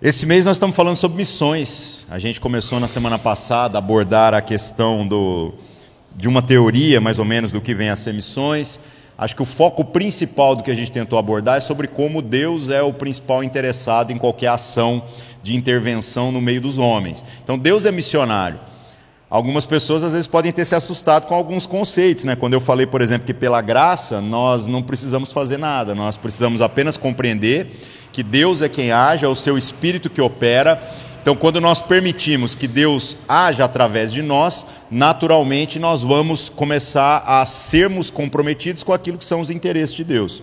Esse mês nós estamos falando sobre missões. A gente começou na semana passada a abordar a questão de uma teoria, mais ou menos, do que vem a ser missões. Acho que o foco principal do que a gente tentou abordar é sobre como Deus é o principal interessado em qualquer ação de intervenção no meio dos homens. Então Deus é missionário. Algumas pessoas às vezes podem ter se assustado com alguns conceitos, né? Quando eu falei, por exemplo, que pela graça nós não precisamos fazer nada, nós precisamos apenas compreender que Deus é quem age, é o seu Espírito que opera. Então, quando nós permitimos que Deus haja através de nós, naturalmente nós vamos começar a sermos comprometidos com aquilo que são os interesses de Deus.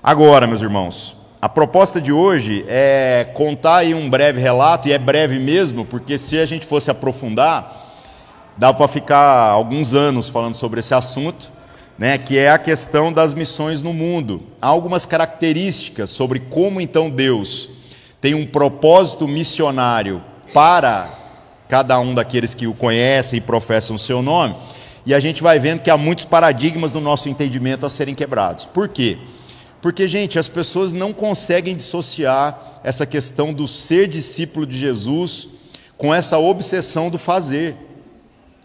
Agora, meus irmãos, a proposta de hoje é contar aí um breve relato, e é breve mesmo, porque se a gente fosse aprofundar, dá para ficar alguns anos falando sobre esse assunto, né, que é a questão das missões no mundo. Há algumas características sobre como então Deus tem um propósito missionário para cada um daqueles que o conhecem e professam o seu nome, e a gente vai vendo que há muitos paradigmas no nosso entendimento a serem quebrados. Por quê? Porque, gente, as pessoas não conseguem dissociar essa questão do ser discípulo de Jesus com essa obsessão do fazer.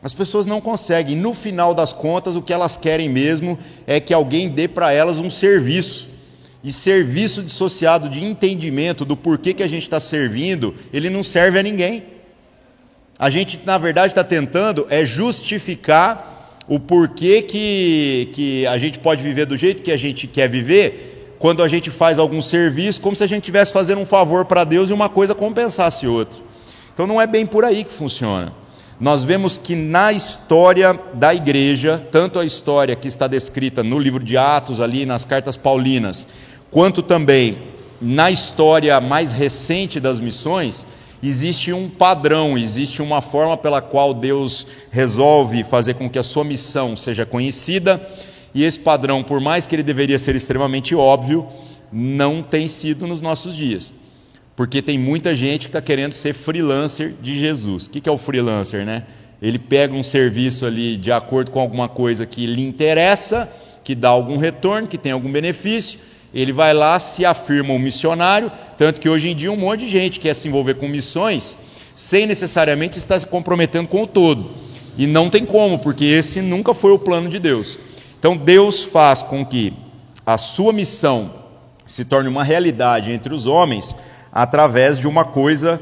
As pessoas não conseguem. No final das contas, o que elas querem mesmo é que alguém dê para elas um serviço. E serviço dissociado de entendimento do porquê que a gente está servindo, ele não serve a ninguém. A gente, na verdade, está tentando justificar o porquê que a gente pode viver do jeito que a gente quer viver, quando a gente faz algum serviço, como se a gente estivesse fazendo um favor para Deus e uma coisa compensasse outra. Então não é bem por aí que funciona. Nós vemos que na história da igreja, tanto a história que está descrita no livro de Atos, ali nas cartas paulinas, quanto também na história mais recente das missões, existe um padrão, existe uma forma pela qual Deus resolve fazer com que a sua missão seja conhecida, e esse padrão, por mais que ele deveria ser extremamente óbvio, não tem sido nos nossos dias. Porque tem muita gente que está querendo ser freelancer de Jesus. O que é o freelancer, né? Ele pega um serviço ali de acordo com alguma coisa que lhe interessa, que dá algum retorno, que tem algum benefício, ele vai lá, se afirma um missionário, tanto que hoje em dia um monte de gente quer se envolver com missões, sem necessariamente estar se comprometendo com o todo. E não tem como, porque esse nunca foi o plano de Deus. Então Deus faz com que a sua missão se torne uma realidade entre os homens, através de uma coisa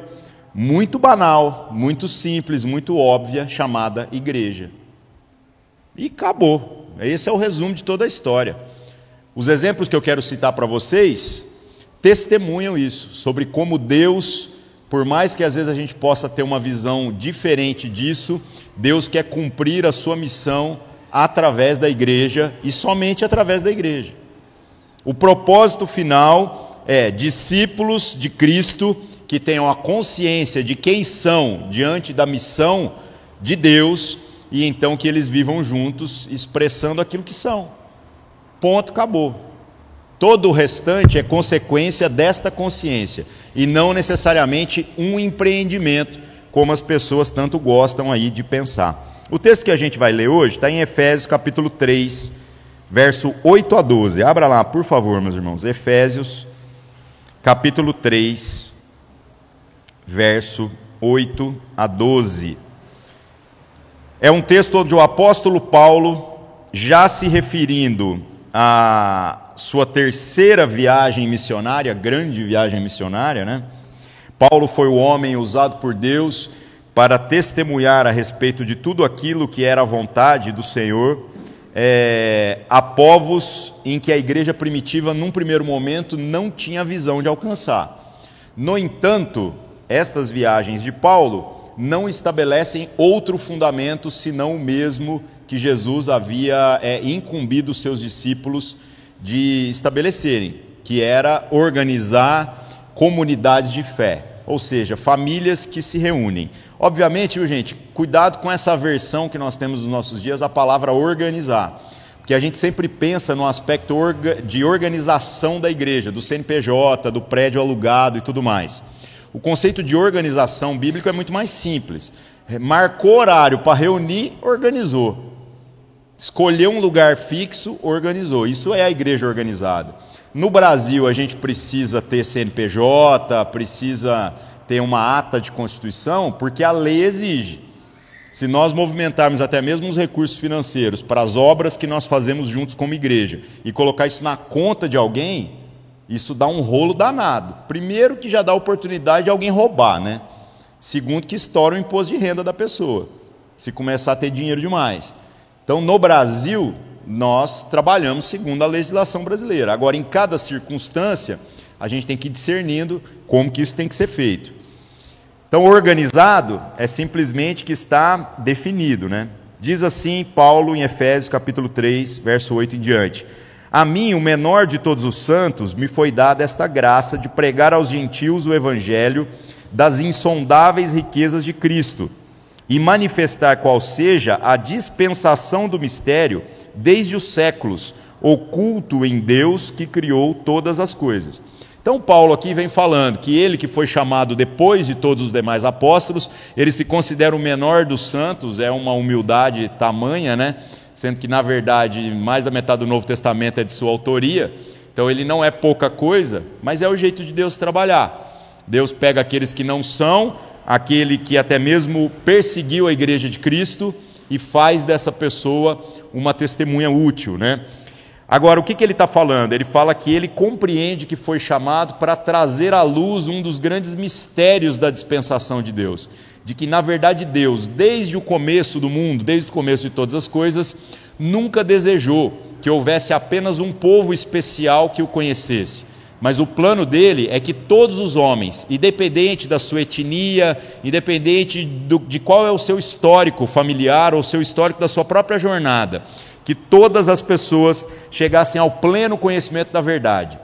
muito banal, muito simples, muito óbvia, chamada igreja. E acabou. Esse é o resumo de toda a história. Os exemplos que eu quero citar para vocês testemunham isso, sobre como Deus, por mais que às vezes a gente possa ter uma visão diferente disso, Deus quer cumprir a sua missão através da igreja e somente através da igreja. O propósito final é discípulos de Cristo que tenham a consciência de quem são diante da missão de Deus e então que eles vivam juntos expressando aquilo que são. Ponto, acabou. Todo o restante é consequência desta consciência e não necessariamente um empreendimento, como as pessoas tanto gostam aí de pensar. O texto que a gente vai ler hoje está em Efésios capítulo 3, verso 8 a 12. Abra lá, por favor, meus irmãos. Efésios capítulo 3, verso 8 a 12. É um texto onde o apóstolo Paulo, já se referindo à sua terceira viagem missionária, grande viagem missionária, né? Paulo foi o homem usado por Deus para testemunhar a respeito de tudo aquilo que era a vontade do Senhor, a povos em que a igreja primitiva, num primeiro momento, não tinha visão de alcançar. No entanto, estas viagens de Paulo não estabelecem outro fundamento senão o mesmo que Jesus havia incumbido os seus discípulos de estabelecerem, que era organizar comunidades de fé, ou seja, famílias que se reúnem. Obviamente, viu, gente, cuidado com essa versão que nós temos nos nossos dias, a palavra organizar, porque a gente sempre pensa no aspecto de organização da igreja, do CNPJ, do prédio alugado e tudo mais. O conceito de organização bíblico é muito mais simples. Marcou horário para reunir, organizou. Escolheu um lugar fixo, organizou. Isso é a igreja organizada. No Brasil, a gente precisa ter CNPJ, precisa ter uma ata de constituição, porque a lei exige. Se nós movimentarmos até mesmo os recursos financeiros para as obras que nós fazemos juntos como igreja e colocar isso na conta de alguém, isso dá um rolo danado. Primeiro, que já dá oportunidade de alguém roubar, né? Segundo, que estoura o imposto de renda da pessoa, se começar a ter dinheiro demais. Então, no Brasil, nós trabalhamos segundo a legislação brasileira. Agora, em cada circunstância, a gente tem que ir discernindo como que isso tem que ser feito. Então, organizado é simplesmente que está definido, né? Diz assim Paulo em Efésios capítulo 3, verso 8 em diante: a mim, o menor de todos os santos, me foi dada esta graça de pregar aos gentios o evangelho das insondáveis riquezas de Cristo e manifestar qual seja a dispensação do mistério desde os séculos, oculto em Deus que criou todas as coisas. Então Paulo aqui vem falando que ele, que foi chamado depois de todos os demais apóstolos, ele se considera o menor dos santos. É uma humildade tamanha, né? Sendo que, na verdade, mais da metade do Novo Testamento é de sua autoria. Então ele não é pouca coisa, mas é o jeito de Deus trabalhar. Deus pega aqueles que não são, aquele que até mesmo perseguiu a igreja de Cristo, e faz dessa pessoa uma testemunha útil, né? Agora, o que ele está falando? Ele fala que ele compreende que foi chamado para trazer à luz um dos grandes mistérios da dispensação de Deus. De que, na verdade, Deus, desde o começo do mundo, desde o começo de todas as coisas, nunca desejou que houvesse apenas um povo especial que o conhecesse. Mas o plano dele é que todos os homens, independente da sua etnia, independente de qual é o seu histórico familiar ou o seu histórico da sua própria jornada, que todas as pessoas chegassem ao pleno conhecimento da verdade.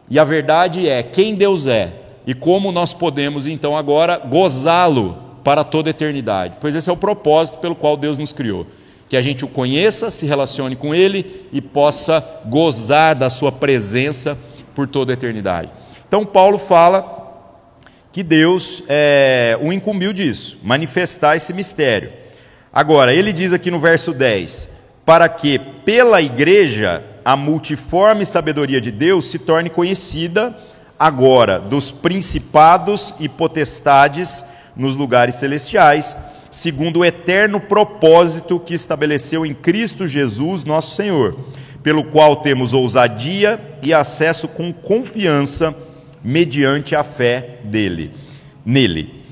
E a verdade é quem Deus é e como nós podemos, então, agora gozá-lo para toda a eternidade. Pois esse é o propósito pelo qual Deus nos criou. Que a gente o conheça, se relacione com Ele e possa gozar da sua presença por toda a eternidade. Então Paulo fala que Deus o incumbiu disso, manifestar esse mistério. Agora, ele diz aqui no verso 10, para que pela igreja a multiforme sabedoria de Deus se torne conhecida agora dos principados e potestades nos lugares celestiais, segundo o eterno propósito que estabeleceu em Cristo Jesus, nosso Senhor, pelo qual temos ousadia e acesso com confiança mediante a fé nele.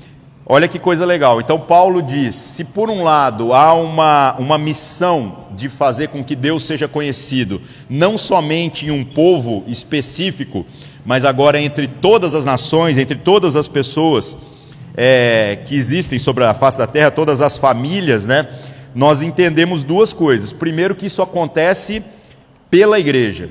Olha que coisa legal. Então Paulo diz, se por um lado há uma missão de fazer com que Deus seja conhecido, não somente em um povo específico, mas agora entre todas as nações, entre todas as pessoas que existem sobre a face da terra, todas as famílias, né? Nós entendemos duas coisas. Primeiro, que isso acontece pela igreja,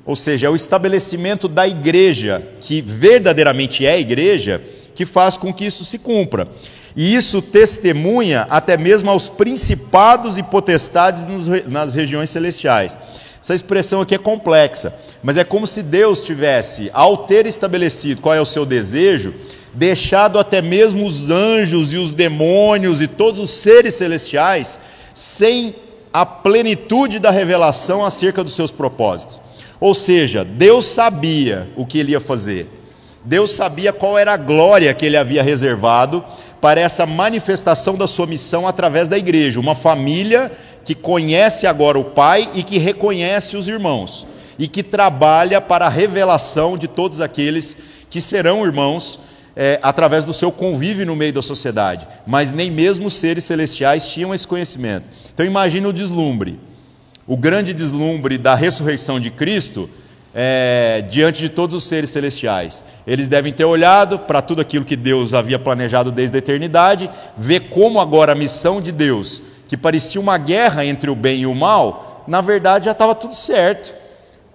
ou seja, é o estabelecimento da igreja, que verdadeiramente é a igreja, que faz com que isso se cumpra. E isso testemunha até mesmo aos principados e potestades nas regiões celestiais. Essa expressão aqui é complexa, mas é como se Deus tivesse, ao ter estabelecido qual é o seu desejo, deixado até mesmo os anjos e os demônios e todos os seres celestiais sem a plenitude da revelação acerca dos seus propósitos. Ou seja, Deus sabia o que ele ia fazer. Deus sabia qual era a glória que ele havia reservado para essa manifestação da sua missão através da igreja, uma família que conhece agora o Pai e que reconhece os irmãos, e que trabalha para a revelação de todos aqueles que serão irmãos através do seu convívio no meio da sociedade, mas nem mesmo os seres celestiais tinham esse conhecimento. Então imagine o deslumbre, o grande deslumbre da ressurreição de Cristo, diante de todos os seres celestiais. Eles devem ter olhado para tudo aquilo que Deus havia planejado desde a eternidade, ver como agora a missão de Deus, que parecia uma guerra entre o bem e o mal, na verdade já estava tudo certo,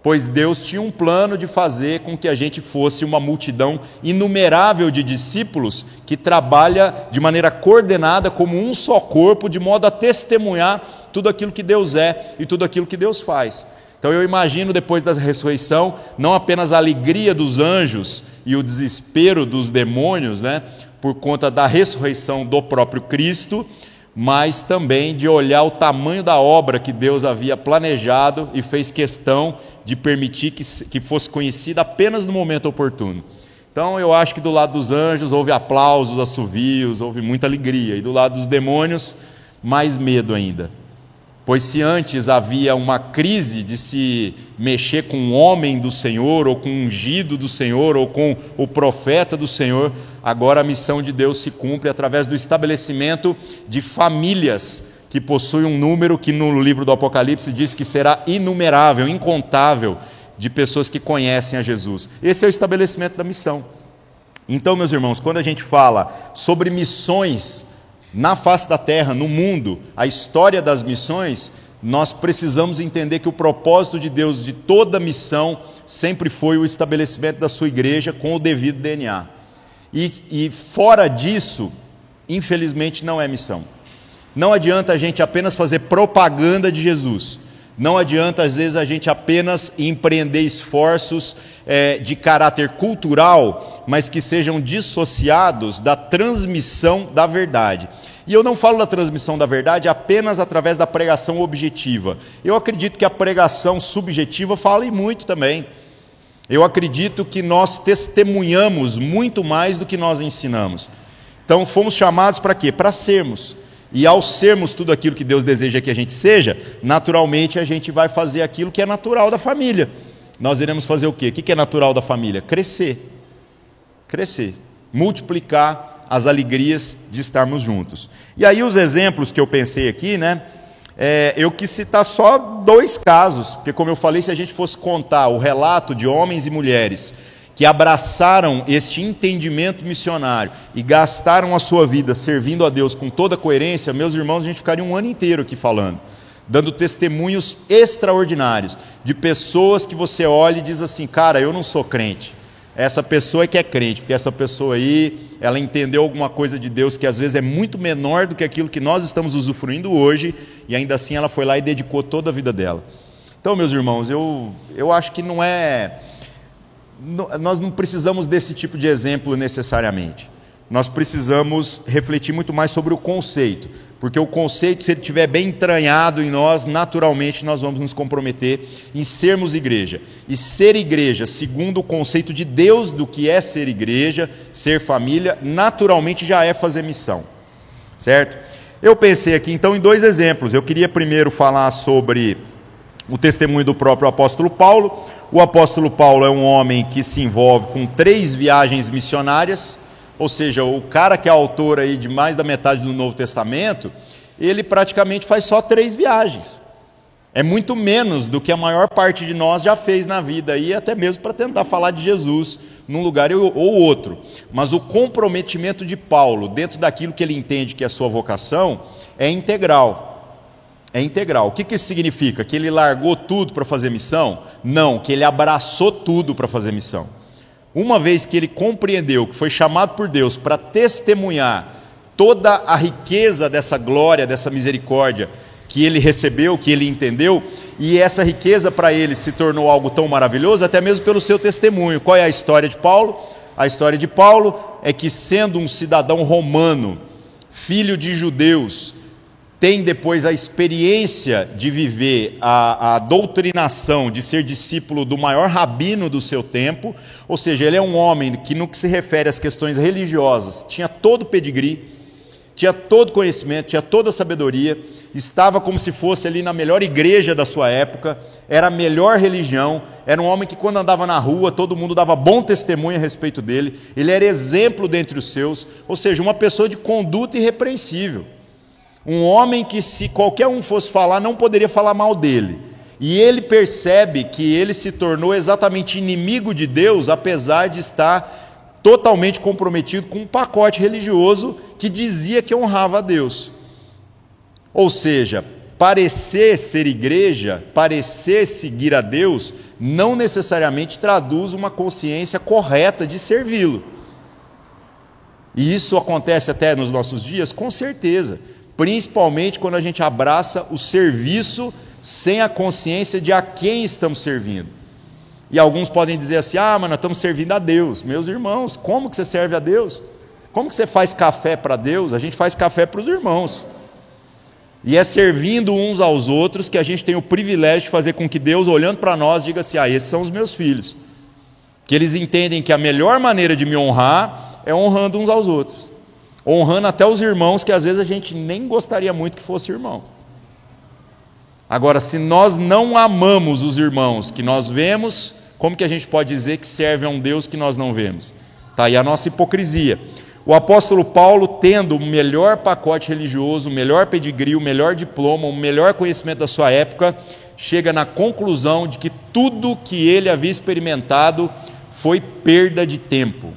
pois Deus tinha um plano de fazer com que a gente fosse uma multidão inumerável de discípulos que trabalha de maneira coordenada como um só corpo, de modo a testemunhar tudo aquilo que Deus é e tudo aquilo que Deus faz. Então eu imagino, depois da ressurreição, não apenas a alegria dos anjos e o desespero dos demônios, né, por conta da ressurreição do próprio Cristo, mas também de olhar o tamanho da obra que Deus havia planejado e fez questão de permitir que fosse conhecida apenas no momento oportuno. Então eu acho que do lado dos anjos houve aplausos, assovios, houve muita alegria, e do lado dos demônios, mais medo ainda. Pois se antes havia uma crise de se mexer com um homem do Senhor, ou com um ungido do Senhor, ou com o profeta do Senhor, agora a missão de Deus se cumpre através do estabelecimento de famílias que possuem um número que no livro do Apocalipse diz que será inumerável, incontável, de pessoas que conhecem a Jesus. Esse é o estabelecimento da missão. Então, meus irmãos, quando a gente fala sobre missões na face da terra, no mundo, a história das missões, nós precisamos entender que o propósito de Deus de toda missão sempre foi o estabelecimento da sua igreja com o devido DNA. E fora disso, infelizmente, não é missão. Não adianta a gente apenas fazer propaganda de Jesus. Não adianta, às vezes, a gente apenas empreender esforços de caráter cultural, mas que sejam dissociados da transmissão da verdade. E eu não falo da transmissão da verdade apenas através da pregação objetiva. Eu acredito que a pregação subjetiva fala muito também. Eu acredito que nós testemunhamos muito mais do que nós ensinamos. Então, fomos chamados para quê? Para sermos. E ao sermos tudo aquilo que Deus deseja que a gente seja, naturalmente a gente vai fazer aquilo que é natural da família. Nós iremos fazer o quê? O que é natural da família? Crescer. Crescer. Multiplicar as alegrias de estarmos juntos. E aí os exemplos que eu pensei aqui, eu quis citar só 2 casos, porque como eu falei, se a gente fosse contar o relato de homens e mulheres que abraçaram este entendimento missionário e gastaram a sua vida servindo a Deus com toda a coerência, meus irmãos, a gente ficaria um ano inteiro aqui falando, dando testemunhos extraordinários, de pessoas que você olha e diz assim, cara, eu não sou crente. Essa pessoa é que é crente, porque essa pessoa aí, ela entendeu alguma coisa de Deus que às vezes é muito menor do que aquilo que nós estamos usufruindo hoje, e ainda assim ela foi lá e dedicou toda a vida dela. Então, meus irmãos, eu acho que nós não precisamos desse tipo de exemplo necessariamente. Nós precisamos refletir muito mais sobre o conceito, porque o conceito, se ele estiver bem entranhado em nós, naturalmente nós vamos nos comprometer em sermos igreja. E ser igreja, segundo o conceito de Deus do que é ser igreja, ser família, naturalmente já é fazer missão. Certo? Eu pensei aqui então em 2 exemplos. Eu queria primeiro falar sobre o testemunho do próprio apóstolo Paulo. O apóstolo Paulo é um homem que se envolve com 3 viagens missionárias. Ou seja, o cara que é autor aí de mais da metade do Novo Testamento, ele praticamente faz só 3 viagens. É muito menos do que a maior parte de nós já fez na vida, e até mesmo para tentar falar de Jesus num lugar ou outro. Mas o comprometimento de Paulo, dentro daquilo que ele entende que é a sua vocação, é integral. É integral. O que isso significa? Que ele largou tudo para fazer missão? Não, que ele abraçou tudo para fazer missão. Uma vez que ele compreendeu que foi chamado por Deus para testemunhar toda a riqueza dessa glória, dessa misericórdia que ele recebeu, que ele entendeu, e essa riqueza para ele se tornou algo tão maravilhoso, até mesmo pelo seu testemunho. Qual é a história de Paulo? A história de Paulo é que, sendo um cidadão romano, filho de judeus, tem depois a experiência de viver a doutrinação, de ser discípulo do maior rabino do seu tempo, ou seja, ele é um homem que, no que se refere às questões religiosas, tinha todo o pedigree, tinha todo conhecimento, tinha toda a sabedoria, estava como se fosse ali na melhor igreja da sua época, era a melhor religião, era um homem que quando andava na rua, todo mundo dava bom testemunho a respeito dele, ele era exemplo dentre os seus, ou seja, uma pessoa de conduta irrepreensível. Um homem que, se qualquer um fosse falar, não poderia falar mal dele. E ele percebe que ele se tornou exatamente inimigo de Deus, apesar de estar totalmente comprometido com um pacote religioso que dizia que honrava a Deus. Ou seja, parecer ser igreja, parecer seguir a Deus, não necessariamente traduz uma consciência correta de servi-lo. E isso acontece até nos nossos dias? Com certeza. Principalmente quando a gente abraça o serviço sem a consciência de a quem estamos servindo. E alguns podem dizer assim, mas nós estamos servindo a Deus. Meus irmãos, como que você serve a Deus? Como que você faz café para Deus? A gente faz café para os irmãos. E é servindo uns aos outros que a gente tem o privilégio de fazer com que Deus, olhando para nós, diga assim: esses são os meus filhos. Que eles entendem que a melhor maneira de me honrar é honrando uns aos outros. Honrando até os irmãos que às vezes a gente nem gostaria muito que fossem irmãos. Agora, se nós não amamos os irmãos que nós vemos, como que a gente pode dizer que serve a um Deus que nós não vemos? Está aí a nossa hipocrisia. O apóstolo Paulo, tendo o melhor pacote religioso, o melhor pedigree, o melhor diploma, o melhor conhecimento da sua época, chega na conclusão de que tudo que ele havia experimentado foi perda de tempo.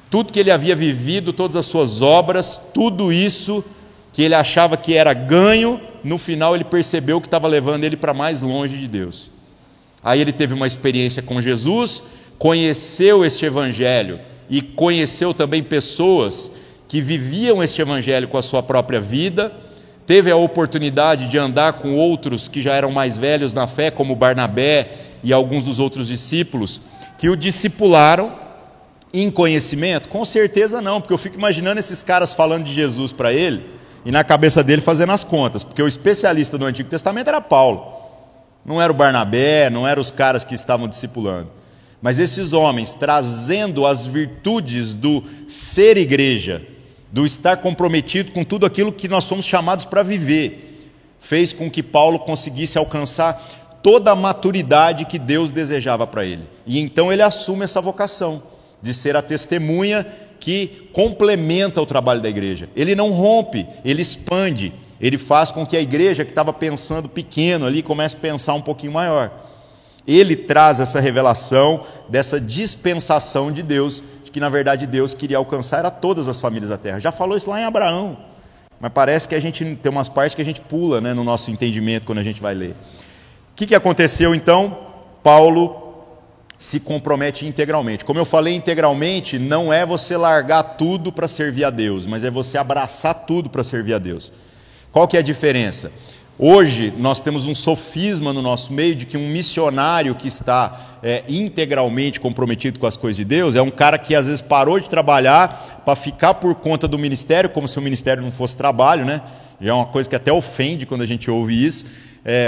Tudo que ele havia vivido, todas as suas obras, tudo isso que ele achava que era ganho, no final ele percebeu que estava levando ele para mais longe de Deus. Aí ele teve uma experiência com Jesus, conheceu este evangelho e conheceu também pessoas que viviam este evangelho com a sua própria vida, teve a oportunidade de andar com outros que já eram mais velhos na fé, como Barnabé e alguns dos outros discípulos, que o discipularam em conhecimento? Com certeza não, porque eu fico imaginando esses caras falando de Jesus para ele e na cabeça dele fazendo as contas, porque o especialista do Antigo Testamento era Paulo, não era o Barnabé, não eram os caras que estavam discipulando. Mas esses homens, trazendo as virtudes do ser igreja, do estar comprometido com tudo aquilo que nós fomos chamados para viver, fez com que Paulo conseguisse alcançar toda a maturidade que Deus desejava para ele. E então ele assume essa vocação de ser a testemunha que complementa o trabalho da igreja. Ele não rompe, ele expande, ele faz com que a igreja que estava pensando pequeno ali comece a pensar um pouquinho maior. Ele traz essa revelação dessa dispensação de Deus, de que na verdade Deus queria alcançar a todas as famílias da terra. Já falou isso lá em Abraão, mas parece que a gente tem umas partes que a gente pula, no nosso entendimento quando a gente vai ler. O que aconteceu então? Paulo se compromete integralmente. Como eu falei, integralmente não é você largar tudo para servir a Deus, mas é você abraçar tudo para servir a Deus. Qual que é a diferença? Hoje nós temos um sofisma no nosso meio de que um missionário que está integralmente comprometido com as coisas de Deus é um cara que às vezes parou de trabalhar para ficar por conta do ministério, como se o ministério não fosse trabalho, Já é uma coisa que até ofende quando a gente ouve isso.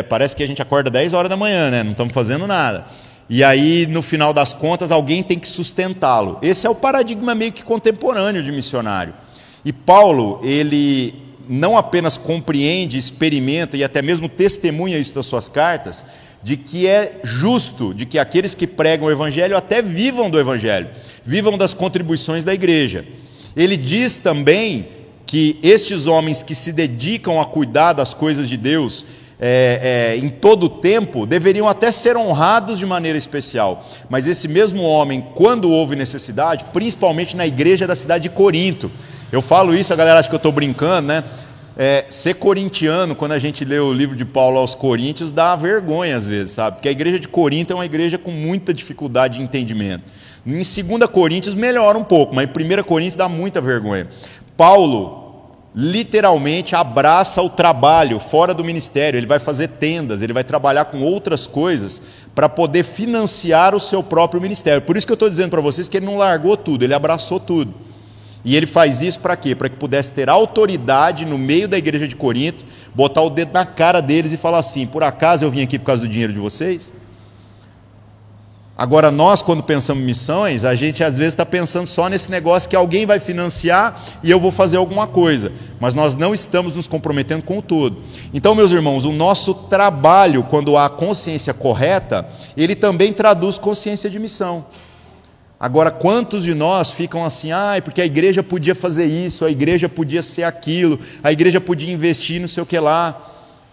Parece que a gente acorda 10 horas da manhã, não estamos fazendo nada. E aí, no final das contas, alguém tem que sustentá-lo. Esse é o paradigma meio que contemporâneo de missionário. E Paulo, ele não apenas compreende, experimenta e até mesmo testemunha isso das suas cartas, de que é justo, de que aqueles que pregam o evangelho até vivam do evangelho, vivam das contribuições da igreja. Ele diz também que estes homens que se dedicam a cuidar das coisas de Deus em todo o tempo, deveriam até ser honrados de maneira especial. Mas esse mesmo homem, quando houve necessidade, principalmente na igreja da cidade de Corinto, eu falo isso, a galera acha que eu estou brincando, ser corintiano, quando a gente lê o livro de Paulo aos Coríntios, dá vergonha às vezes, sabe? Porque a igreja de Corinto é uma igreja com muita dificuldade de entendimento. Em 2 Coríntios melhora um pouco, mas em 1 Coríntios dá muita vergonha. Paulo literalmente abraça o trabalho fora do ministério, ele vai fazer tendas, ele vai trabalhar com outras coisas para poder financiar o seu próprio ministério. Por isso que eu estou dizendo para vocês que ele não largou tudo, ele abraçou tudo. E ele faz isso para quê? Para que pudesse ter autoridade no meio da igreja de Corinto, botar o dedo na cara deles e falar assim: por acaso eu vim aqui por causa do dinheiro de vocês? Agora nós, quando pensamos em missões, a gente às vezes está pensando só nesse negócio que alguém vai financiar e eu vou fazer alguma coisa, mas nós não estamos nos comprometendo com o todo. Então, meus irmãos, o nosso trabalho, quando há consciência correta, ele também traduz consciência de missão. Agora, quantos de nós ficam assim, porque a igreja podia fazer isso, a igreja podia ser aquilo, a igreja podia investir não sei o que lá,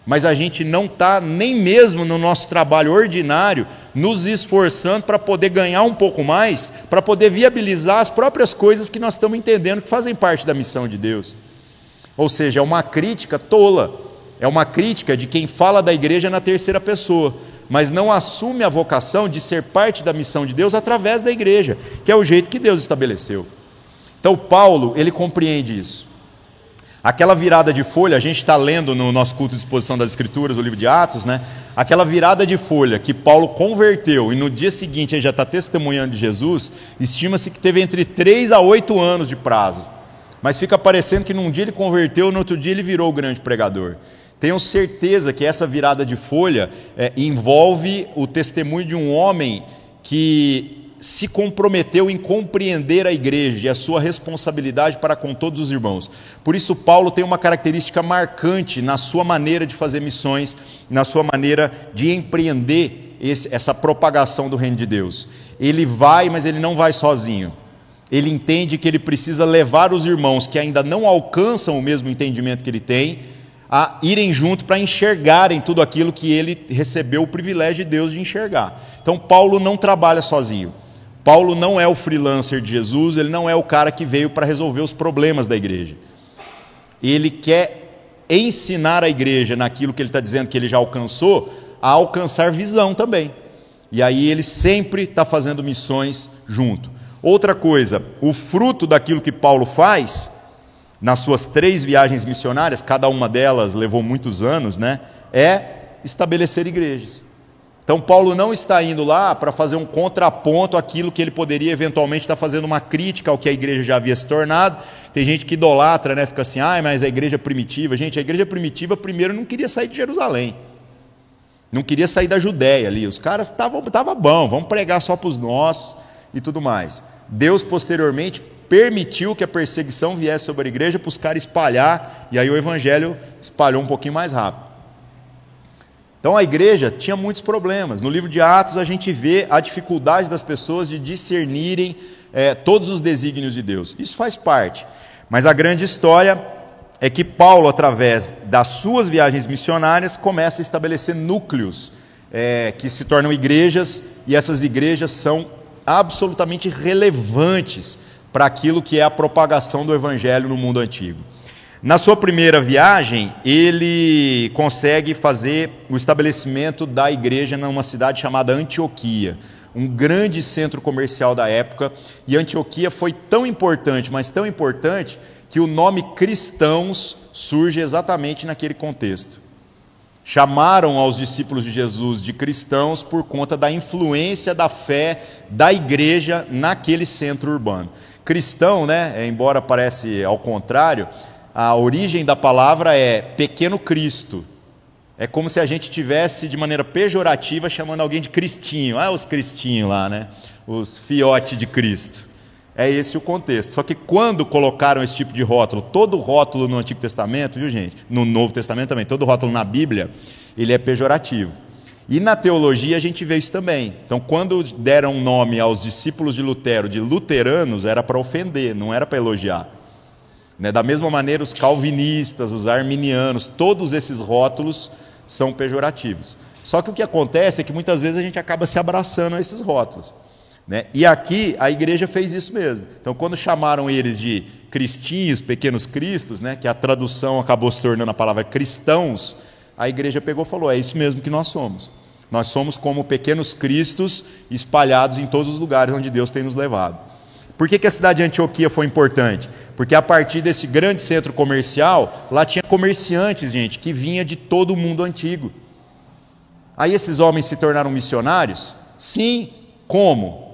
mas a gente não está nem mesmo no nosso trabalho ordinário nos esforçando para poder ganhar um pouco mais, para poder viabilizar as próprias coisas que nós estamos entendendo que fazem parte da missão de Deus. Ou seja, é uma crítica tola, é uma crítica de quem fala da igreja na terceira pessoa, mas não assume a vocação de ser parte da missão de Deus através da igreja, que é o jeito que Deus estabeleceu. Então Paulo, ele compreende isso. Aquela virada de folha, a gente está lendo no nosso culto de exposição das Escrituras, o livro de Atos, aquela virada de folha que Paulo converteu e no dia seguinte ele já está testemunhando de Jesus, estima-se que teve entre 3 a 8 anos de prazo. mas fica parecendo que num dia ele converteu, no outro dia ele virou o grande pregador. Tenho certeza que essa virada de folha envolve o testemunho de um homem que se comprometeu em compreender a igreja e a sua responsabilidade para com todos os irmãos. Por isso Paulo tem uma característica marcante na sua maneira de fazer missões, na sua maneira de empreender essa propagação do reino de Deus. Ele vai, mas ele não vai sozinho. Ele entende que ele precisa levar os irmãos que ainda não alcançam o mesmo entendimento que ele tem, a irem junto para enxergarem tudo aquilo que ele recebeu o privilégio de Deus de enxergar. Então Paulo não trabalha sozinho. Paulo não é o freelancer de Jesus, ele não é o cara que veio para resolver os problemas da igreja. Ele quer ensinar a igreja naquilo que ele está dizendo que ele já alcançou, a alcançar visão também. E aí ele sempre está fazendo missões junto. Outra coisa, o fruto daquilo que Paulo faz, nas suas 3 viagens missionárias, cada uma delas levou muitos anos, né, é estabelecer igrejas. Então Paulo não está indo lá para fazer um contraponto àquilo que ele poderia eventualmente estar fazendo uma crítica ao que a igreja já havia se tornado. Tem gente que idolatra, né, fica assim, mas a igreja primitiva. Gente, a igreja primitiva primeiro não queria sair de Jerusalém. Não queria sair da Judéia ali. Os caras estavam bom, vamos pregar só para os nossos e tudo mais. Deus posteriormente permitiu que a perseguição viesse sobre a igreja para os caras espalhar, e aí o evangelho espalhou um pouquinho mais rápido. Então a igreja tinha muitos problemas. No livro de Atos a gente vê a dificuldade das pessoas de discernirem todos os desígnios de Deus. Isso faz parte. Mas a grande história é que Paulo, através das suas viagens missionárias, começa a estabelecer núcleos que se tornam igrejas, e essas igrejas são absolutamente relevantes para aquilo que é a propagação do evangelho no mundo antigo. Na sua primeira viagem, ele consegue fazer o estabelecimento da igreja numa cidade chamada Antioquia, um grande centro comercial da época, e Antioquia foi tão importante, mas tão importante, que o nome cristãos surge exatamente naquele contexto. Chamaram aos discípulos de Jesus de cristãos por conta da influência da fé da igreja naquele centro urbano. Cristão, né, embora pareça ao contrário, a origem da palavra é pequeno Cristo. É como se a gente tivesse de maneira pejorativa chamando alguém de cristinho. Os cristinhos lá, né? Os fiote de Cristo. É esse o contexto. Só que quando colocaram esse tipo de rótulo, todo rótulo no Antigo Testamento, viu gente? No Novo Testamento também, todo rótulo na Bíblia, ele é pejorativo. E na teologia a gente vê isso também. Então quando deram nome aos discípulos de Lutero de luteranos, era para ofender, não era para elogiar. Da mesma maneira, os calvinistas, os arminianos, todos esses rótulos são pejorativos. Só que o que acontece é que muitas vezes a gente acaba se abraçando a esses rótulos. E aqui a igreja fez isso mesmo. Então quando chamaram eles de cristinhos, pequenos cristos, que a tradução acabou se tornando a palavra cristãos, a igreja pegou e falou, é isso mesmo que nós somos. Nós somos como pequenos cristos espalhados em todos os lugares onde Deus tem nos levado. Por que a cidade de Antioquia foi importante? Porque a partir desse grande centro comercial, lá tinha comerciantes, gente, que vinha de todo o mundo antigo. Aí esses homens se tornaram missionários? Sim, como?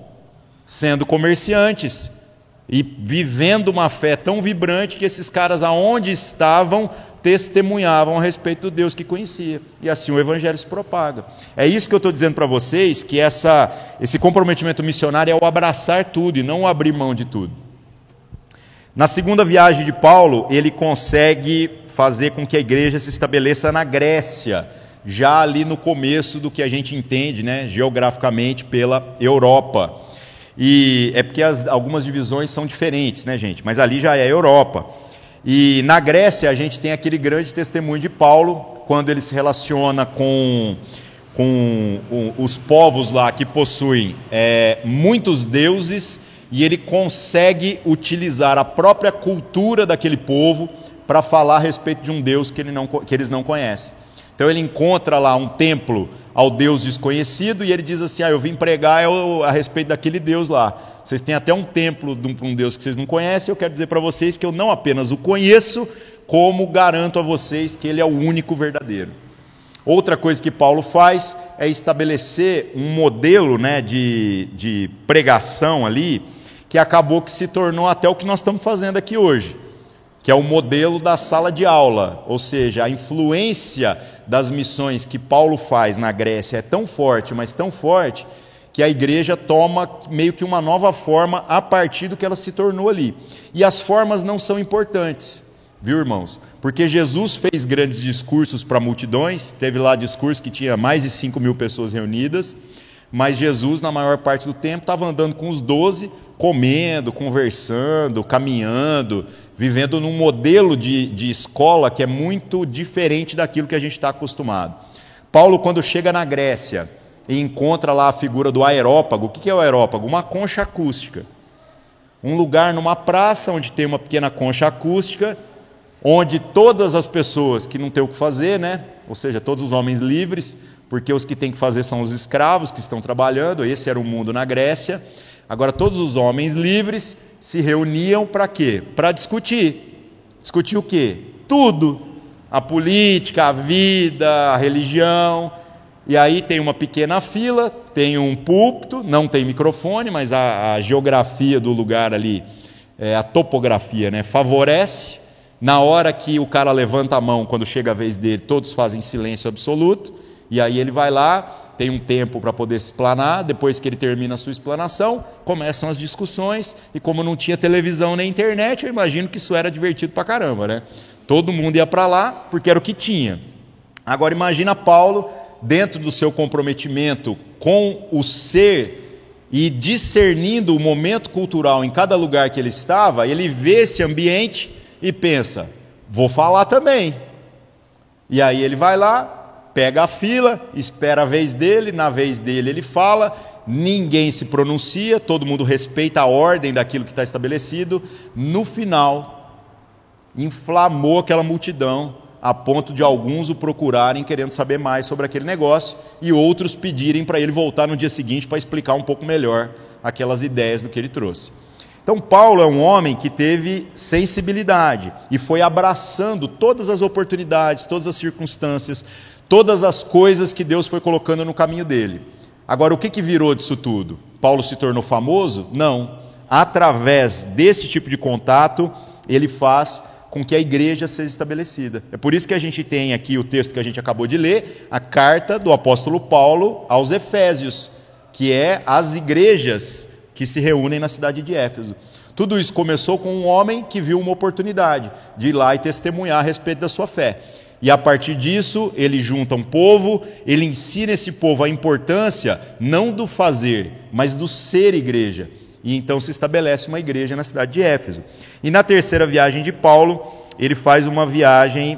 Sendo comerciantes e vivendo uma fé tão vibrante que esses caras, aonde estavam, testemunhavam a respeito do Deus que conhecia. E assim o evangelho se propaga. É isso que eu estou dizendo para vocês, que esse comprometimento missionário é o abraçar tudo e não o abrir mão de tudo. Na segunda viagem de Paulo, ele consegue fazer com que a igreja se estabeleça na Grécia, já ali no começo do que a gente entende, geograficamente pela Europa. E é porque algumas divisões são diferentes, gente? Mas ali já é a Europa. E na Grécia a gente tem aquele grande testemunho de Paulo, quando ele se relaciona com os povos lá que possuem muitos deuses, e ele consegue utilizar a própria cultura daquele povo para falar a respeito de um Deus que eles não conhecem. Então ele encontra lá um templo ao Deus desconhecido e ele diz assim, eu vim pregar a respeito daquele Deus lá. Vocês têm até um templo de um Deus que vocês não conhecem, eu quero dizer para vocês que eu não apenas o conheço, como garanto a vocês que ele é o único verdadeiro. Outra coisa que Paulo faz é estabelecer um modelo de pregação ali, que acabou que se tornou até o que nós estamos fazendo aqui hoje. que é o modelo da sala de aula, ou seja, a influência das missões que Paulo faz na Grécia é tão forte, mas tão forte, que a igreja toma meio que uma nova forma a partir do que ela se tornou ali. E as formas não são importantes, viu, irmãos? Porque Jesus fez grandes discursos para multidões, teve lá discurso que tinha mais de 5.000 pessoas reunidas, mas Jesus, na maior parte do tempo, estava andando com os 12, comendo, conversando, caminhando, vivendo num modelo de escola que é muito diferente daquilo que a gente está acostumado. Paulo, quando chega na Grécia e encontra lá a figura do aerópago, o que é o aerópago? Uma concha acústica. Um lugar numa praça onde tem uma pequena concha acústica, onde todas as pessoas que não têm o que fazer, né? Ou seja, todos os homens livres, porque os que têm que fazer são os escravos que estão trabalhando, esse era o mundo na Grécia. Agora, todos os homens livres se reuniam para quê? Para discutir. Discutir o quê? Tudo. A política, a vida, a religião. E aí tem uma pequena fila, tem um púlpito, não tem microfone, mas a geografia do lugar ali, a topografia, né, favorece. Na hora que o cara levanta a mão, quando chega a vez dele, todos fazem silêncio absoluto. E aí ele vai lá, tem um tempo para poder se explanar, depois que ele termina a sua explanação, começam as discussões, e como não tinha televisão nem internet, eu imagino que isso era divertido pra caramba, né? Todo mundo ia para lá, porque era o que tinha. Agora imagina Paulo, dentro do seu comprometimento com o ser, e discernindo o momento cultural em cada lugar que ele estava, ele vê esse ambiente e pensa, vou falar também. E aí ele vai lá, pega a fila, espera a vez dele, na vez dele ele fala, ninguém se pronuncia, todo mundo respeita a ordem daquilo que está estabelecido. No final, inflamou aquela multidão, a ponto de alguns o procurarem querendo saber mais sobre aquele negócio, e outros pedirem para ele voltar no dia seguinte para explicar um pouco melhor aquelas ideias do que ele trouxe. Então Paulo é um homem que teve sensibilidade e foi abraçando todas as oportunidades, todas as circunstâncias, todas as coisas que Deus foi colocando no caminho dele. Agora, o que virou disso tudo? Paulo se tornou famoso? Não. Através desse tipo de contato, ele faz com que a igreja seja estabelecida. É por isso que a gente tem aqui o texto que a gente acabou de ler, a carta do apóstolo Paulo aos Efésios, que é as igrejas que se reúnem na cidade de Éfeso. Tudo isso começou com um homem que viu uma oportunidade de ir lá e testemunhar a respeito da sua fé. E a partir disso, ele junta um povo, ele ensina esse povo a importância não do fazer, mas do ser igreja. E então se estabelece uma igreja na cidade de Éfeso. E na terceira viagem de Paulo, ele faz uma viagem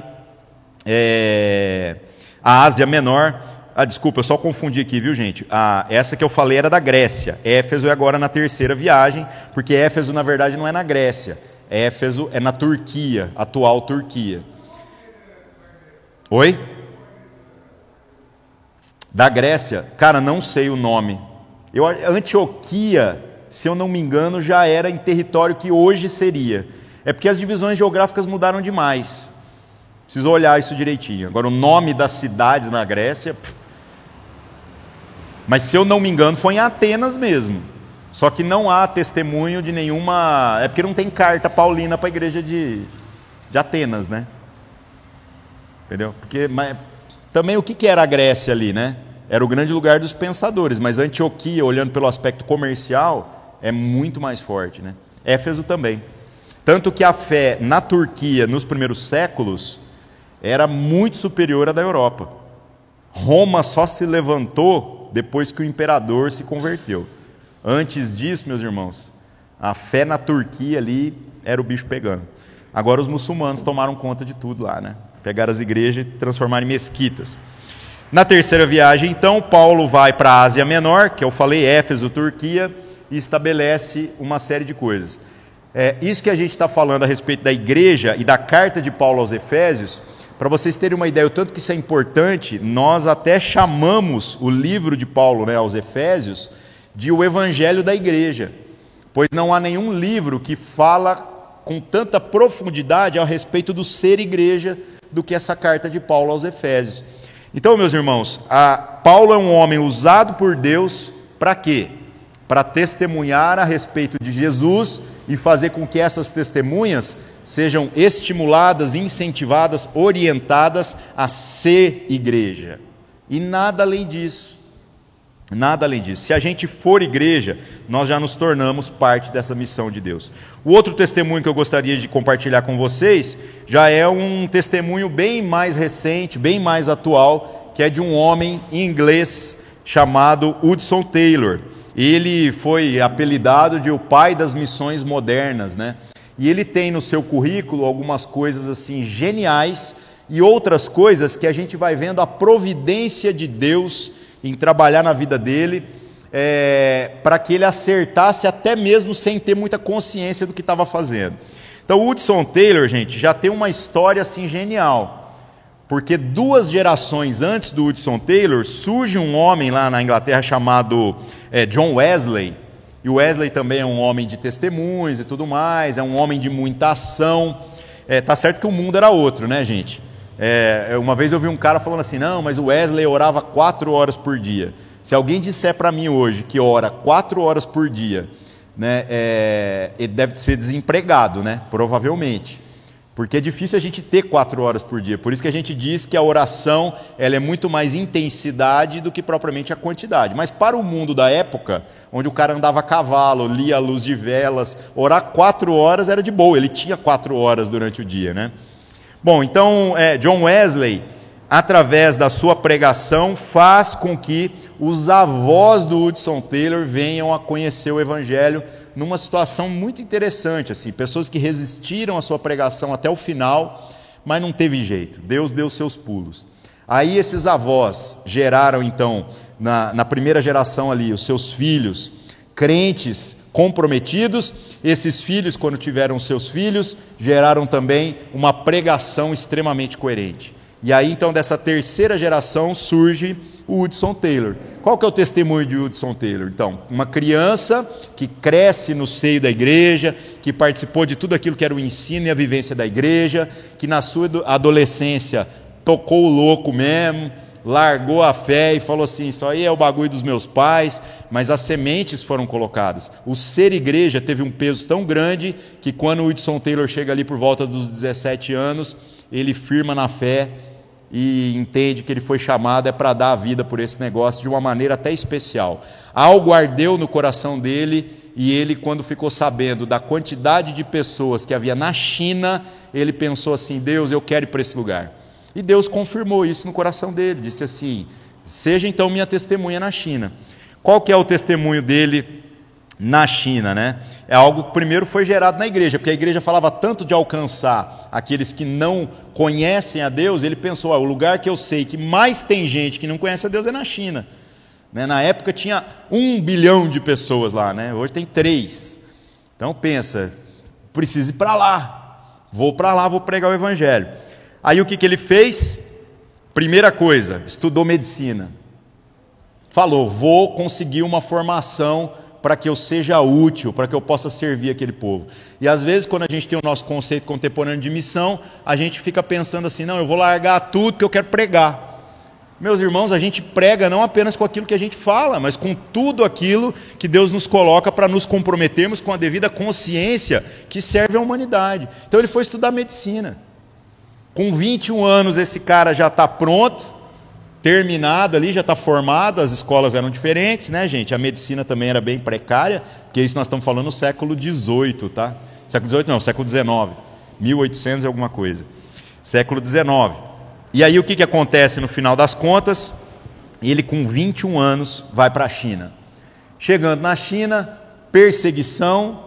à Ásia Menor. Desculpa, eu só confundi aqui, viu, gente? Essa que eu falei era da Grécia. Éfeso é agora na terceira viagem, porque Éfeso, na verdade, não é na Grécia. Éfeso é na Turquia, atual Turquia. Oi? Da Grécia? Cara, não sei o nome. Antioquia, se eu não me engano, já era em território que hoje seria. É porque as divisões geográficas mudaram demais. Preciso olhar isso direitinho. Agora, o nome das cidades na Grécia... Mas, se eu não me engano, foi em Atenas mesmo. Só que não há testemunho de nenhuma... É porque não tem carta paulina para a igreja de Atenas, né? Entendeu? Porque também o que era a Grécia ali, né? Era o grande lugar dos pensadores, mas Antioquia, olhando pelo aspecto comercial, é muito mais forte, né? Éfeso também. Tanto que a fé na Turquia, nos primeiros séculos, era muito superior à da Europa. Roma só se levantou depois que o imperador se converteu. Antes disso, meus irmãos, a fé na Turquia ali era o bicho pegando. Agora os muçulmanos tomaram conta de tudo lá, né? Pegaram as igrejas e transformaram em mesquitas. Na terceira viagem, então, Paulo vai para a Ásia Menor, que eu falei, Éfeso, Turquia, e estabelece uma série de coisas. Isso que a gente está falando a respeito da igreja e da carta de Paulo aos Efésios, para vocês terem uma ideia, o tanto que isso é importante, nós até chamamos o livro de Paulo, né, aos Efésios, de o Evangelho da Igreja, pois não há nenhum livro que fala com tanta profundidade a respeito do ser igreja do que essa carta de Paulo aos Efésios. Então, meus irmãos, Paulo é um homem usado por Deus para quê? Para testemunhar a respeito de Jesus e fazer com que essas testemunhas sejam estimuladas, incentivadas, orientadas a ser igreja. E nada além disso. Nada além disso. Se a gente for igreja, nós já nos tornamos parte dessa missão de Deus. O outro testemunho que eu gostaria de compartilhar com vocês já é um testemunho bem mais recente, bem mais atual, que é de um homem inglês chamado Hudson Taylor. Ele foi apelidado de o pai das missões modernas, né? E ele tem no seu currículo algumas coisas assim geniais e outras coisas que a gente vai vendo a providência de Deus em trabalhar na vida dele, para que ele acertasse até mesmo sem ter muita consciência do que estava fazendo. Então o Hudson Taylor, gente, já tem uma história assim genial, porque 2 gerações antes do Hudson Taylor, surge um homem lá na Inglaterra chamado John Wesley, e o Wesley também é um homem de testemunhos e tudo mais, é um homem de muita ação. Tá certo que o mundo era outro, né, gente? Uma vez eu vi um cara falando assim, não, mas o Wesley orava 4 horas por dia. Se alguém disser para mim hoje que ora 4 horas por dia, né, ele deve ser desempregado, né, provavelmente. Porque é difícil a gente ter 4 horas por dia. Por isso que a gente diz que a oração ela é muito mais intensidade do que propriamente a quantidade. Mas para o mundo da época, onde o cara andava a cavalo, lia a luz de velas, orar 4 horas era de boa. Ele tinha 4 horas durante o dia, né? Bom, então John Wesley, através da sua pregação, faz com que os avós do Hudson Taylor venham a conhecer o Evangelho numa situação muito interessante, assim, pessoas que resistiram à sua pregação até o final, mas não teve jeito, Deus deu seus pulos. Aí esses avós geraram então, na primeira geração ali, os seus filhos, crentes comprometidos. Esses filhos, quando tiveram seus filhos, geraram também uma pregação extremamente coerente. E aí, então, dessa terceira geração surge o Hudson Taylor. Qual que é o testemunho de Hudson Taylor? Então, uma criança que cresce no seio da igreja, que participou de tudo aquilo que era o ensino e a vivência da igreja, que na sua adolescência tocou o louco mesmo, largou a fé e falou assim, isso aí é o bagulho dos meus pais, mas as sementes foram colocadas. O ser igreja teve um peso tão grande que quando o Hudson Taylor chega ali por volta dos 17 anos, ele firma na fé e entende que ele foi chamado para dar a vida por esse negócio de uma maneira até especial. Algo ardeu no coração dele e ele, quando ficou sabendo da quantidade de pessoas que havia na China, ele pensou assim, Deus, eu quero ir para esse lugar. E Deus confirmou isso no coração dele, disse assim, seja então minha testemunha na China. Qual que é o testemunho dele na China, né? É algo que primeiro foi gerado na igreja, porque a igreja falava tanto de alcançar aqueles que não conhecem a Deus, ele pensou, o lugar que eu sei que mais tem gente que não conhece a Deus é na China. Né? Na época tinha 1 bilhão de pessoas lá, né? Hoje tem 3. Então pensa, preciso ir para lá, vou pregar o evangelho. Aí o que ele fez? Primeira coisa, estudou medicina. Falou, vou conseguir uma formação para que eu seja útil, para que eu possa servir aquele povo. E às vezes, quando a gente tem o nosso conceito contemporâneo de missão, a gente fica pensando assim, não, eu vou largar tudo porque eu quero pregar. Meus irmãos, a gente prega não apenas com aquilo que a gente fala, mas com tudo aquilo que Deus nos coloca para nos comprometermos com a devida consciência que serve à humanidade. Então ele foi estudar medicina. Com 21 anos esse cara já está pronto, terminado ali, já está formado, as escolas eram diferentes, né, gente? A medicina também era bem precária, porque isso nós estamos falando no século XVIII, tá? Século XVIII não, século XIX, 1800 e alguma coisa. Século XIX. E aí o que acontece no final das contas? Ele com 21 anos vai para a China. Chegando na China, perseguição,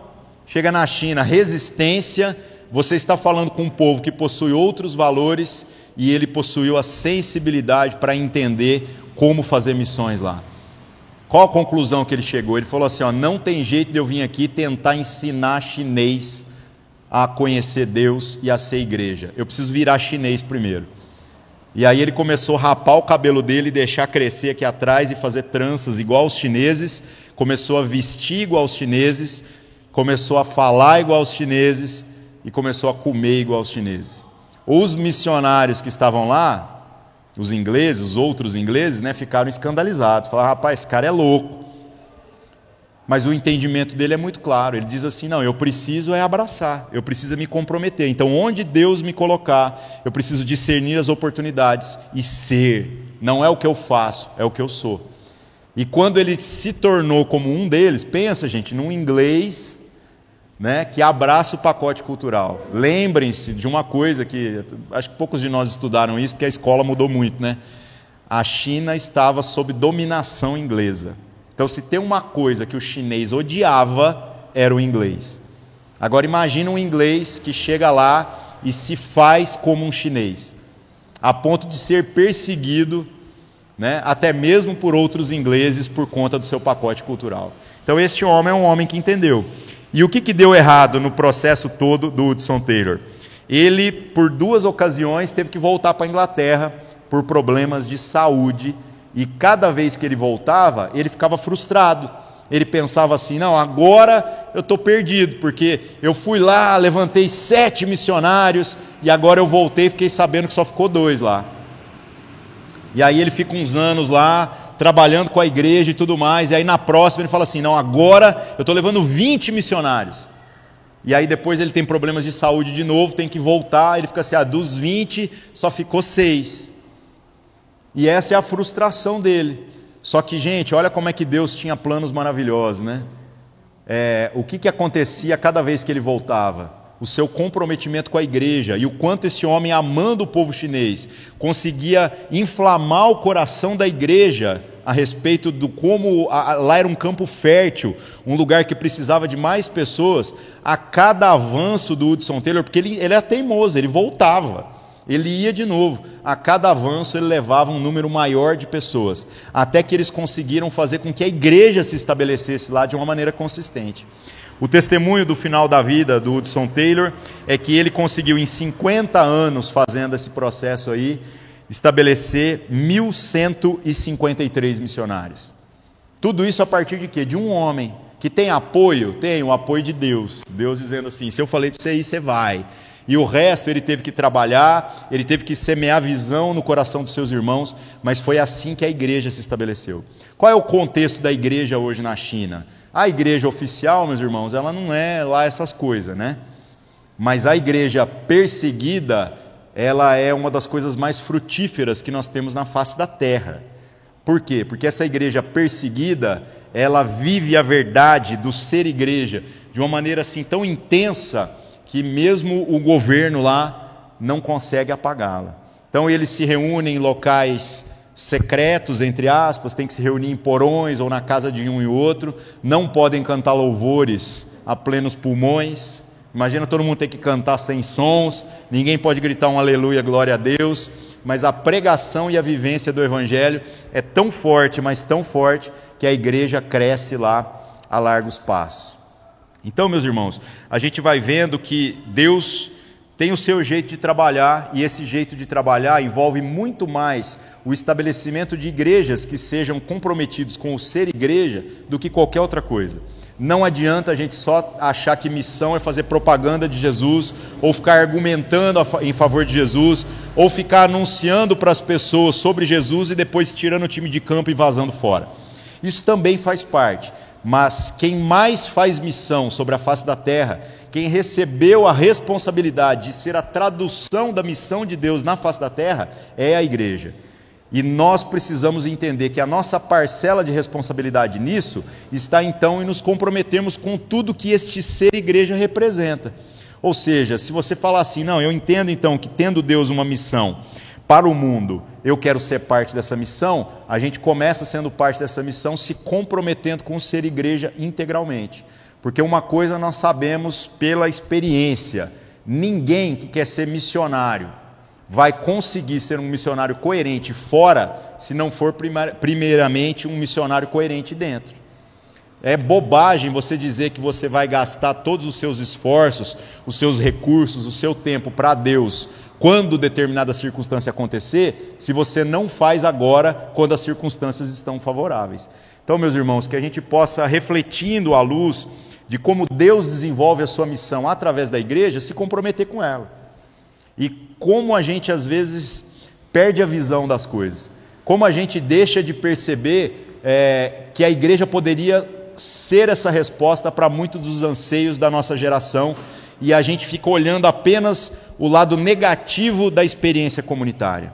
chega na China, resistência. Você está falando com um povo que possui outros valores e ele possuiu a sensibilidade para entender como fazer missões lá. Qual a conclusão que ele chegou? Ele falou assim, não tem jeito de eu vir aqui tentar ensinar chinês a conhecer Deus e a ser igreja. Eu preciso virar chinês primeiro. E aí ele começou a rapar o cabelo dele, deixar crescer aqui atrás e fazer tranças igual aos chineses, começou a vestir igual aos chineses, começou a falar igual aos chineses e começou a comer igual aos chineses. Os missionários que estavam lá, os ingleses, os outros ingleses, né, ficaram escandalizados. Falaram, rapaz, esse cara é louco. mas o entendimento dele é muito claro. Ele diz assim, não, eu preciso abraçar, eu preciso me comprometer. Então, onde Deus me colocar, eu preciso discernir as oportunidades e ser. Não é o que eu faço, é o que eu sou. E quando ele se tornou como um deles, pensa, gente, num inglês, né, que abraça o pacote cultural. Lembrem-se de uma coisa que, acho que poucos de nós estudaram isso, porque a escola mudou muito, né? A China estava sob dominação inglesa. Então, se tem uma coisa que o chinês odiava, era o inglês. Agora, imagina um inglês que chega lá e se faz como um chinês, a ponto de ser perseguido, né, até mesmo por outros ingleses por conta do seu pacote cultural. Então, esse homem é um homem que entendeu. E o que deu errado no processo todo do Hudson Taylor? Ele, por 2 ocasiões, teve que voltar para a Inglaterra por problemas de saúde, e cada vez que ele voltava, ele ficava frustrado. Ele pensava assim, não, agora eu estou perdido, porque eu fui lá, levantei 7 missionários, e agora eu voltei e fiquei sabendo que só ficou 2 lá. E aí ele fica uns anos lá, trabalhando com a igreja e tudo mais, e aí na próxima ele fala assim, não, agora eu estou levando 20 missionários. E aí depois ele tem problemas de saúde de novo, tem que voltar, ele fica assim, dos 20 só ficou 6. E essa é a frustração dele. Só que, gente, olha como é que Deus tinha planos maravilhosos, né? O que acontecia cada vez que ele voltava? O seu comprometimento com a igreja e o quanto esse homem, amando o povo chinês, conseguia inflamar o coração da igreja a respeito do como lá era um campo fértil, um lugar que precisava de mais pessoas. A cada avanço do Hudson Taylor, porque ele era teimoso, ele voltava. Ele ia de novo, a cada avanço ele levava um número maior de pessoas, até que eles conseguiram fazer com que a igreja se estabelecesse lá de uma maneira consistente. O testemunho do final da vida do Hudson Taylor é que ele conseguiu em 50 anos fazendo esse processo aí, estabelecer 1.153 missionários. Tudo isso a partir de quê? De um homem que tem apoio, tem o apoio de Deus. Deus dizendo assim, se eu falei para você ir, você vai. E o resto ele teve que trabalhar, ele teve que semear visão no coração dos seus irmãos, mas foi assim que a igreja se estabeleceu. Qual é o contexto da igreja hoje na China? A igreja oficial, meus irmãos, ela não é lá essas coisas, né? Mas a igreja perseguida, ela é uma das coisas mais frutíferas que nós temos na face da terra. Por quê? Porque essa igreja perseguida, ela vive a verdade do ser igreja de uma maneira assim tão intensa, que mesmo o governo lá não consegue apagá-la. Então eles se reúnem em locais secretos, entre aspas, tem que se reunir em porões ou na casa de um e outro, não podem cantar louvores a plenos pulmões. Imagina todo mundo ter que cantar sem sons, ninguém pode gritar um aleluia, glória a Deus, mas a pregação e a vivência do evangelho é tão forte, mas tão forte, que a igreja cresce lá a largos passos. Então, meus irmãos, a gente vai vendo que Deus tem o seu jeito de trabalhar, e esse jeito de trabalhar envolve muito mais o estabelecimento de igrejas que sejam comprometidos com o ser igreja do que qualquer outra coisa. Não adianta a gente só achar que missão é fazer propaganda de Jesus, ou ficar argumentando em favor de Jesus, ou ficar anunciando para as pessoas sobre Jesus e depois tirando o time de campo e vazando fora. Isso também faz parte. Mas quem mais faz missão sobre a face da terra, quem recebeu a responsabilidade de ser a tradução da missão de Deus na face da terra, é a igreja. E nós precisamos entender que a nossa parcela de responsabilidade nisso está então em nos comprometermos com tudo que este ser igreja representa. Ou seja, se você falar assim, não, eu entendo então que tendo Deus uma missão para o mundo, eu quero ser parte dessa missão, a gente começa sendo parte dessa missão se comprometendo com ser igreja integralmente. Porque uma coisa nós sabemos pela experiência, ninguém que quer ser missionário vai conseguir ser um missionário coerente fora, se não for primeiramente um missionário coerente dentro. É bobagem você dizer que você vai gastar todos os seus esforços, os seus recursos, o seu tempo para Deus, quando determinada circunstância acontecer, se você não faz agora, quando as circunstâncias estão favoráveis. Então, meus irmãos, que a gente possa, refletindo à luz de como Deus desenvolve a sua missão através da igreja, se comprometer com ela. E como a gente, às vezes, perde a visão das coisas. Como a gente deixa de perceber que a igreja poderia ser essa resposta para muitos dos anseios da nossa geração, e a gente fica olhando apenas o lado negativo da experiência comunitária.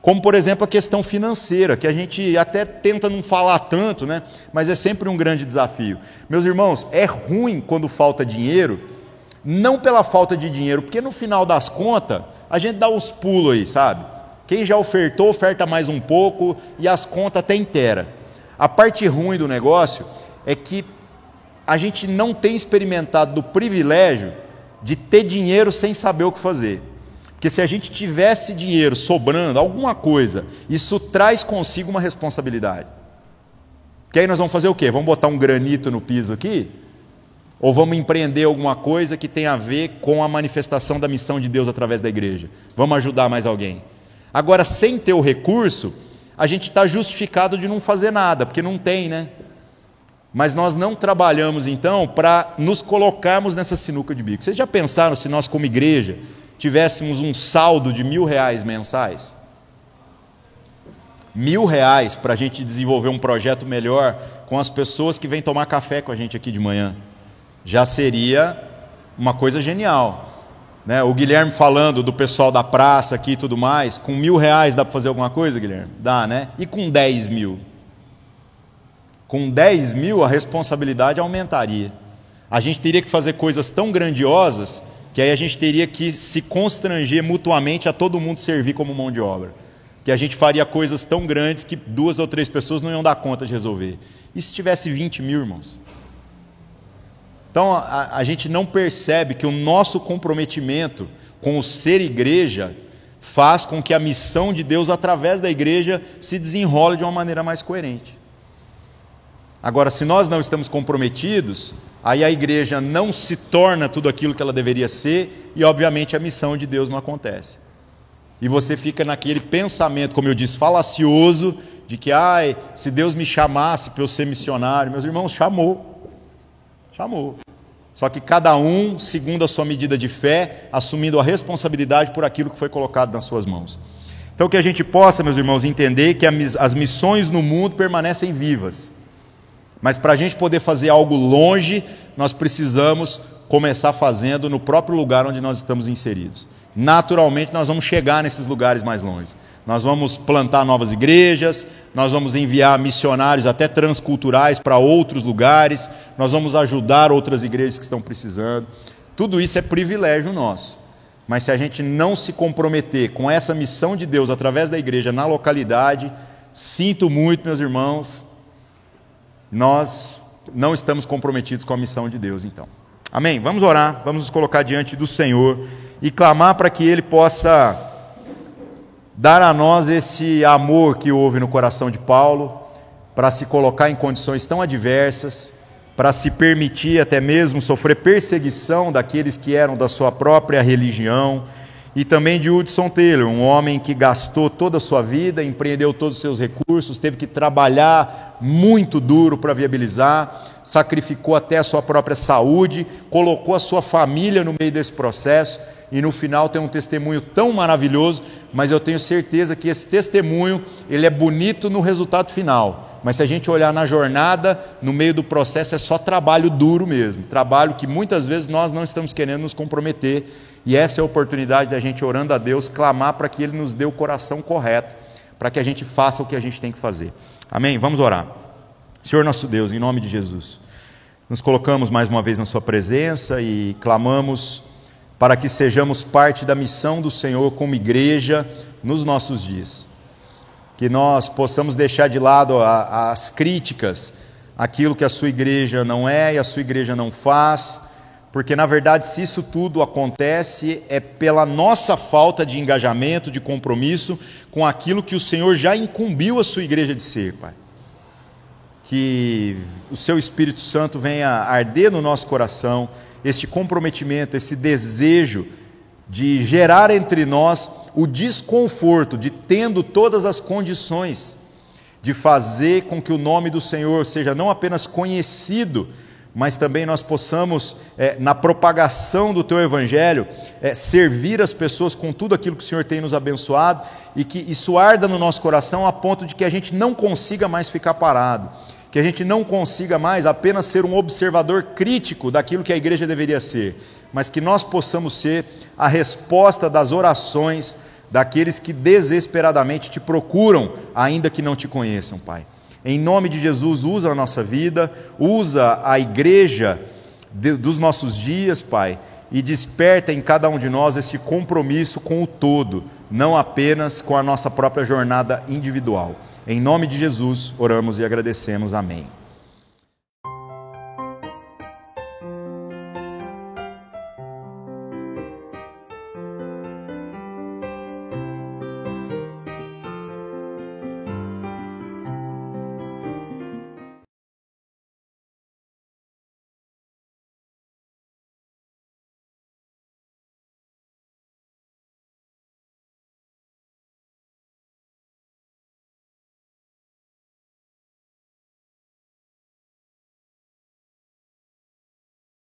Como, por exemplo, a questão financeira, que a gente até tenta não falar tanto, né? Mas é sempre um grande desafio. Meus irmãos, é ruim quando falta dinheiro, não pela falta de dinheiro, porque no final das contas, a gente dá uns pulos aí, sabe? Quem já ofertou, oferta mais um pouco e as contas até inteira. A parte ruim do negócio é que a gente não tem experimentado do privilégio de ter dinheiro sem saber o que fazer. Porque se a gente tivesse dinheiro sobrando, alguma coisa, isso traz consigo uma responsabilidade. Que aí nós vamos fazer o quê? Vamos botar um granito no piso aqui? Ou vamos empreender alguma coisa que tem a ver com a manifestação da missão de Deus através da igreja? Vamos ajudar mais alguém? Agora, sem ter o recurso, a gente está justificado de não fazer nada, porque não tem, né? Mas nós não trabalhamos, então, para nos colocarmos nessa sinuca de bico. Vocês já pensaram se nós, como igreja, tivéssemos um saldo de R$1.000 mensais? R$1.000 para a gente desenvolver um projeto melhor com as pessoas que vêm tomar café com a gente aqui de manhã. Já seria uma coisa genial. Né? O Guilherme falando do pessoal da praça aqui e tudo mais, com R$1.000 dá para fazer alguma coisa, Guilherme? Dá, né? E com 10 mil? Com 10 mil a responsabilidade aumentaria. A gente teria que fazer coisas tão grandiosas que aí a gente teria que se constranger mutuamente a todo mundo servir como mão de obra. Que a gente faria coisas tão grandes que 2 ou 3 pessoas não iam dar conta de resolver. E se tivesse 20 mil, irmãos? Então, a gente não percebe que o nosso comprometimento com o ser igreja faz com que a missão de Deus através da igreja se desenrole de uma maneira mais coerente. Agora, se nós não estamos comprometidos, aí a igreja não se torna tudo aquilo que ela deveria ser e, obviamente, a missão de Deus não acontece. E você fica naquele pensamento, como eu disse, falacioso, de que, se Deus me chamasse para eu ser missionário, meus irmãos, chamou. Só que cada um, segundo a sua medida de fé, assumindo a responsabilidade por aquilo que foi colocado nas suas mãos. Então que a gente possa, meus irmãos, entender que as missões no mundo permanecem vivas. Mas para a gente poder fazer algo longe, nós precisamos começar fazendo no próprio lugar onde nós estamos inseridos. Naturalmente nós vamos chegar nesses lugares mais longe. Nós vamos plantar novas igrejas, nós vamos enviar missionários até transculturais para outros lugares, nós vamos ajudar outras igrejas que estão precisando. Tudo isso é privilégio nosso. Mas se a gente não se comprometer com essa missão de Deus através da igreja na localidade, sinto muito, meus irmãos, nós não estamos comprometidos com a missão de Deus, então. Amém? Vamos orar, vamos nos colocar diante do Senhor e clamar para que Ele possa dar a nós esse amor que houve no coração de Paulo, para se colocar em condições tão adversas, para se permitir até mesmo sofrer perseguição daqueles que eram da sua própria religião, e também de Hudson Taylor, um homem que gastou toda a sua vida, empreendeu todos os seus recursos, teve que trabalhar muito duro para viabilizar, sacrificou até a sua própria saúde, colocou a sua família no meio desse processo, e no final tem um testemunho tão maravilhoso, mas eu tenho certeza que esse testemunho, ele é bonito no resultado final, mas se a gente olhar na jornada, no meio do processo é só trabalho duro mesmo, trabalho que muitas vezes nós não estamos querendo nos comprometer, e essa é a oportunidade da gente, orando a Deus, clamar para que Ele nos dê o coração correto, para que a gente faça o que a gente tem que fazer. Amém? Vamos orar. Senhor nosso Deus, em nome de Jesus, nos colocamos mais uma vez na Sua presença e clamamos para que sejamos parte da missão do Senhor como igreja nos nossos dias. Que nós possamos deixar de lado as críticas, aquilo que a sua igreja não é e a sua igreja não faz, porque na verdade se isso tudo acontece é pela nossa falta de engajamento, de compromisso com aquilo que o Senhor já incumbiu a sua igreja de ser, Pai. Que o seu Espírito Santo venha arder no nosso coração, este comprometimento, esse desejo de gerar entre nós o desconforto de, tendo todas as condições de fazer com que o nome do Senhor seja não apenas conhecido, mas também nós possamos, na propagação do Teu Evangelho, servir as pessoas com tudo aquilo que o Senhor tem nos abençoado, e que isso arda no nosso coração a ponto de que a gente não consiga mais ficar parado, que a gente não consiga mais apenas ser um observador crítico daquilo que a igreja deveria ser, mas que nós possamos ser a resposta das orações daqueles que desesperadamente te procuram, ainda que não te conheçam, Pai. Em nome de Jesus, usa a nossa vida, usa a igreja dos nossos dias, Pai, e desperta em cada um de nós esse compromisso com o todo, não apenas com a nossa própria jornada individual. Em nome de Jesus, oramos e agradecemos. Amém.